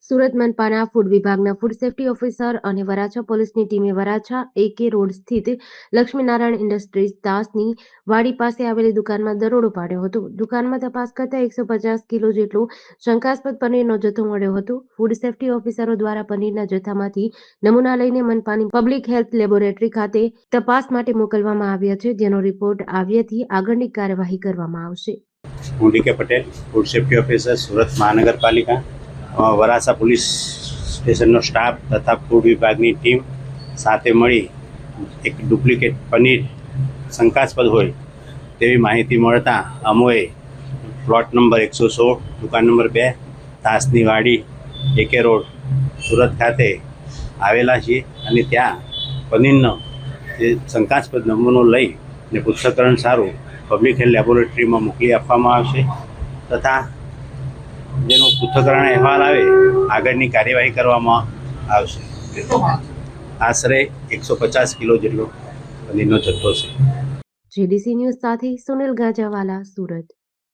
Surat મનપાના food વિભાગના food safety officer અને વરાછા પોલીસની ટીમે વરાછા AK રોડ સ્થિત લક્ષ્મીનારાયણ ઇન્ડસ્ટ્રીઝ દાસની વાડી પાસે આવેલી દુકાનમાં દરોડો પાડ્યો હતો. દુકાનમાં તપાસ કરતા 150 કિલો જેટલો શંકાસ્પદ પનીરનો જથ્થો મળ્યો હતો. ફૂડ સેફ્ટી ઓફિસરો દ્વારા પનીરના જથ્થામાંથી નમૂના લઈને મનપાની પબ્લિક હેલ્થ લેબોરેટરી ખાતે તપાસ માટે મોકલવામાં આવ્યા છે, જેનો રિપોર્ટ આવ્યાથી આગળની કાર્યવાહી કરવામાં આવશે. હું DK Patel, food safety officer, Surat મહાનગરપાલિકા. વરાછા પોલીસ સ્ટેશનનો સ્ટાફ તથા ફૂડ વિભાગની ટીમ સાથે મળી એક ડુપ્લિકેટ પનીર શંકાસ્પદ હોય તેવી માહિતી મળતા અમોએ પ્લોટ નંબર 116, દુકાન નંબર 2, દાસની વાડી, AK રોડ, સુરત ખાતે આવેલા છીએ અને ત્યાં પનીરનો જે શંકાસ્પદ નમૂનો લઈને પૃથ્થકરણ સારું પબ્લિક હેલ્થ લેબોરેટરીમાં મોકલી આપવામાં આવશે તથા જેનો પૃથ્થકરણ અહેવાલ આવે આગળની કાર્યવાહી કરવામાં આવશે. આશરે 150 કિલો જેટલો પનીરનો જથ્થો છે. GDC ન્યૂઝ સાથે સુનિલ ગાજાવાલા, સુરત.